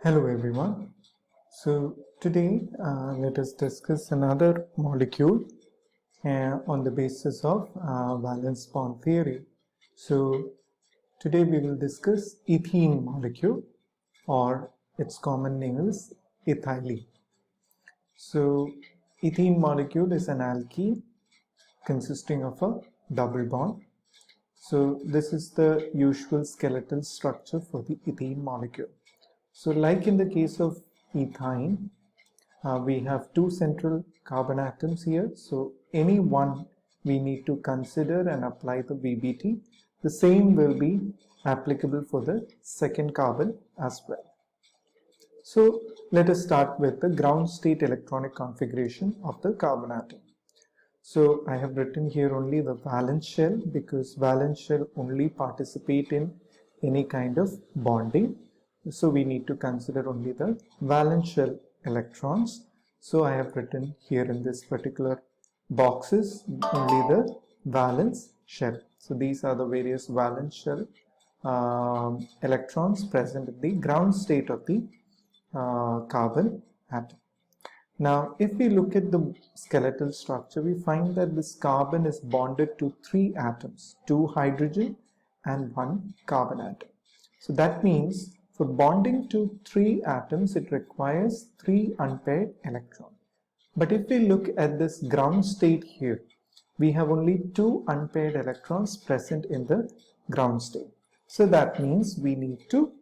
Hello everyone. So today let us discuss another molecule on the basis of valence bond theory. So today we will discuss ethene molecule, or its common name is ethylene. So ethene molecule is an alkene consisting of a double bond. So this is the usual skeletal structure for the ethene molecule. So like in the case of ethine, we have two central carbon atoms here. So any one we need to consider and apply the VBT. The same will be applicable for the second carbon as well. So let us start with the ground state electronic configuration of the carbon atom. So I have written here only the valence shell because valence shell only participate in any kind of bonding. So we need to consider only the valence shell electrons. So I have written here in this particular boxes only the valence shell. So these are the various valence shell electrons present in the ground state of the carbon atom. Now, if we look at the skeletal structure, we find that this carbon is bonded to three atoms, two hydrogen and one carbon atom. So that means for bonding to three atoms, it requires three unpaired electrons. But if we look at this ground state here, we have only two unpaired electrons present in the ground state. So that means we need to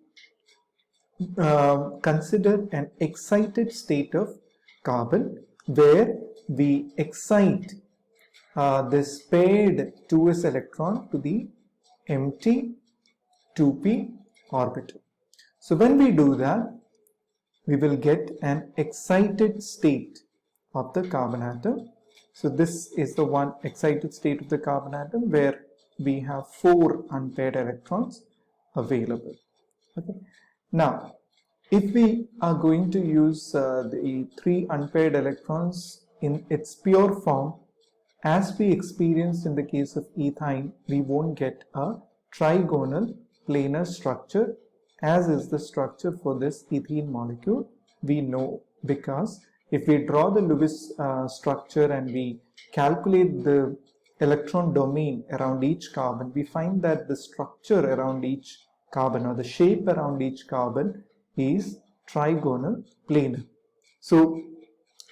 consider an excited state of carbon where we excite this paired 2s electron to the empty 2p orbital. So when we do that, we will get an excited state of the carbon atom. So this is the one excited state of the carbon atom where we have four unpaired electrons available. Okay. Now, if we are going to use the three unpaired electrons in its pure form, as we experienced in the case of ethine, we won't get a trigonal planar structure as is the structure for this ethene molecule. We know because if we draw the Lewis structure and we calculate the electron domain around each carbon, we find that the structure around each carbon or the shape around each carbon is trigonal planar. So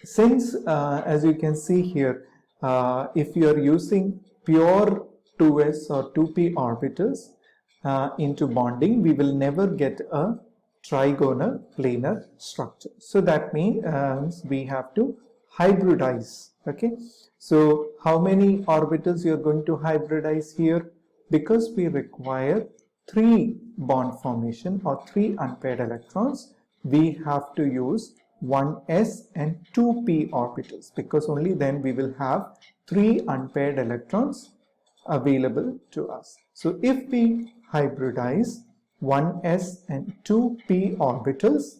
since as you can see here, if you are using pure 2s or 2p orbitals into bonding, we will never get a trigonal planar structure. So that means we have to hybridize. Okay, so how many orbitals you are going to hybridize here? Because we require three bond formation or three unpaired electrons, we have to use 1s and 2p orbitals, because only then we will have three unpaired electrons available to us. So if we hybridize 1s and 2p orbitals,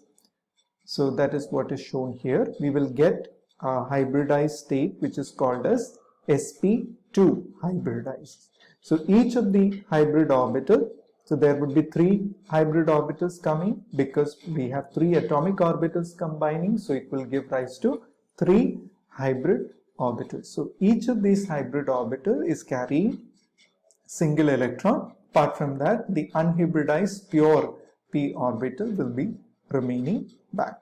so that is what is shown here, we will get a hybridized state which is called as sp2 hybridized. So each of the hybrid orbital, so there would be three hybrid orbitals coming because we have three atomic orbitals combining, so it will give rise to three hybrid orbitals. So each of these hybrid orbital is carrying single electron. Apart from that, the unhybridized pure p orbital will be remaining back.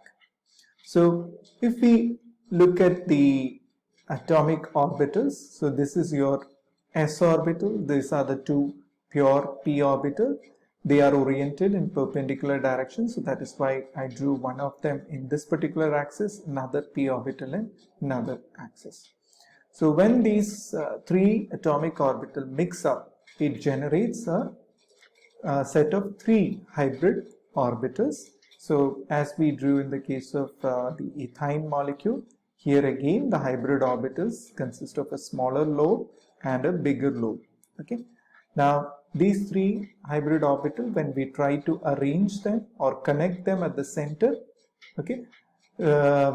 So if we look at the atomic orbitals, so this is your s orbital, these are the two pure p orbital. They are oriented in perpendicular direction, so that is why I drew one of them in this particular axis, another p orbital in another axis. So when these three atomic orbital mix up, it generates a set of three hybrid orbitals. So as we drew in the case of the ethine molecule, here again the hybrid orbitals consist of a smaller lobe and a bigger lobe. Okay. Now these three hybrid orbitals, when we try to arrange them or connect them at the center, okay,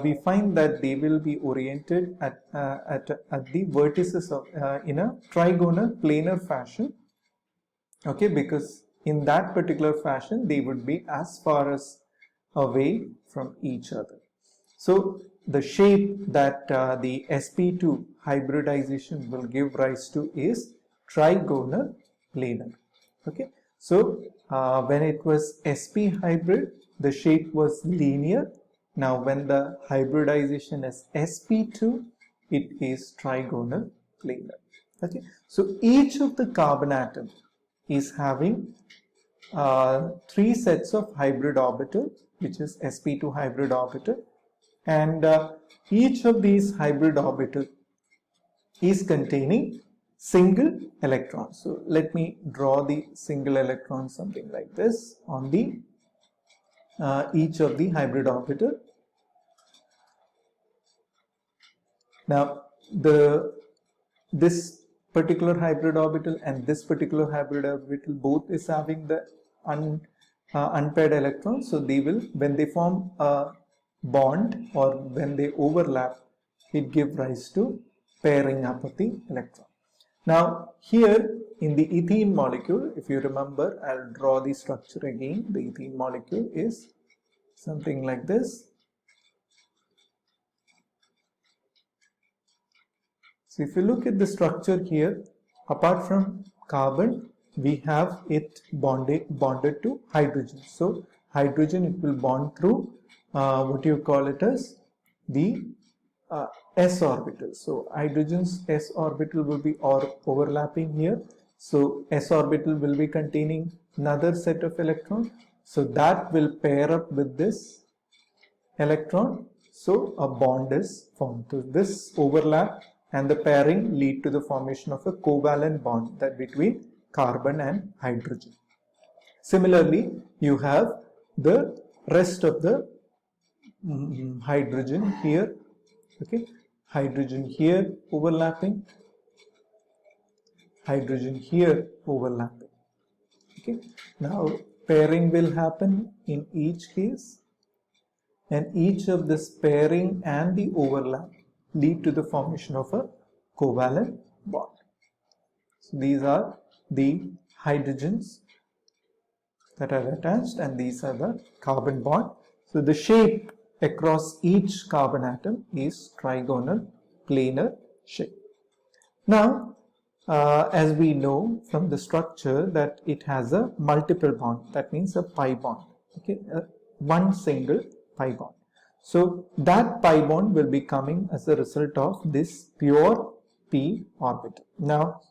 we find that they will be oriented at the vertices of in a trigonal planar fashion. Okay, because in that particular fashion they would be as far as away from each other. So the shape that the sp2 hybridization will give rise to is trigonal planar. Okay, so when it was sp hybrid, the shape was linear. Now when the hybridization is sp2, it is trigonal planar. Okay, so each of the carbon atom is having three sets of hybrid orbital, which is sp2 hybrid orbital, and each of these hybrid orbital is containing single electron. So let me draw the single electron something like this on the each of the hybrid orbital. Now this particular hybrid orbital and this particular hybrid orbital both is having the unpaired electrons, so they will, when they form a bond or when they overlap, it gives rise to pairing up of the electron. Now here in the ethene molecule, if you remember, I'll draw the structure again. The ethene molecule is something like this. So if you look at the structure here, apart from carbon, we have it bonded to hydrogen. So hydrogen, it will bond through what you call it as the s orbital. So hydrogen's s orbital will be overlapping here. So s orbital will be containing another set of electrons. So that will pair up with this electron. So a bond is formed. So this overlap and the pairing lead to the formation of a covalent bond that between carbon and hydrogen. Similarly, you have the rest of the hydrogen here. Okay, hydrogen here overlapping, hydrogen here overlapping. Okay, now pairing will happen in each case, and each of this pairing and the overlap lead to the formation of a covalent bond. So these are the hydrogens that are attached, and these are the carbon bond. So the shape across each carbon atom is trigonal planar shape. Now as we know from the structure that it has a multiple bond, that means a pi bond. Okay, one single pi bond. So that pi bond will be coming as a result of this pure p orbital. Now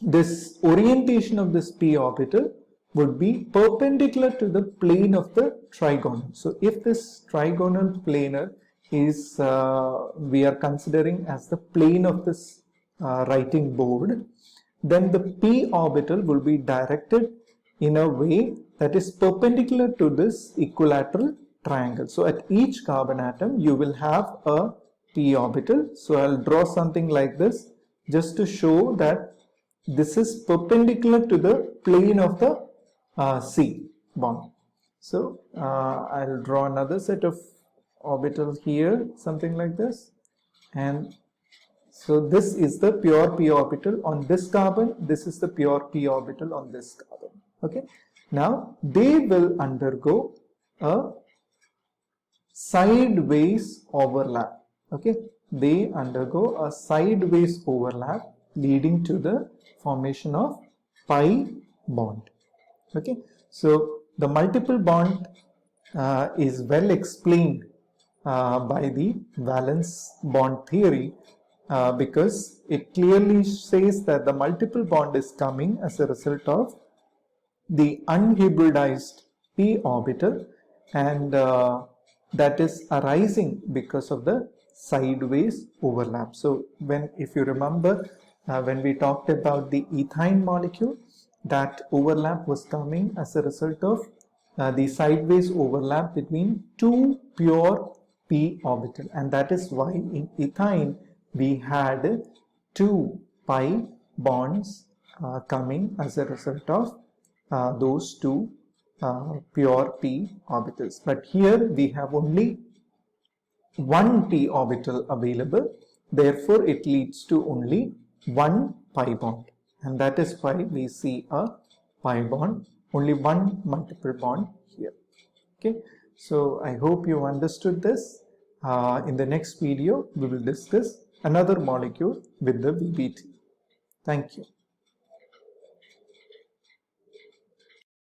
this orientation of this p orbital would be perpendicular to the plane of the trigonal. So if this trigonal planar is we are considering as the plane of this writing board, then the p orbital will be directed in a way that is perpendicular to this equilateral triangle. So at each carbon atom you will have a p orbital. So I'll draw something like this just to show that this is perpendicular to the plane of the C bond. So I'll draw another set of orbitals here, something like this, and so this is the pure p orbital on this carbon, this is the pure p orbital on this carbon. Okay, now they will undergo a sideways overlap. Okay, they undergo a sideways overlap leading to the formation of pi bond. Okay, so the multiple bond is well explained by the valence bond theory because it clearly says that the multiple bond is coming as a result of the unhybridized p orbital, and that is arising because of the sideways overlap. So if you remember when we talked about the ethyne molecule, that overlap was coming as a result of the sideways overlap between two pure p orbital, and that is why in ethyne we had two pi bonds coming as a result of those two pure p orbitals. But here we have only one p orbital available, therefore it leads to only one pi bond, and that is why we see a pi bond, only one multiple bond here. Okay, So I hope you understood this. In the next video, we will discuss another molecule with the VBT. Thank you.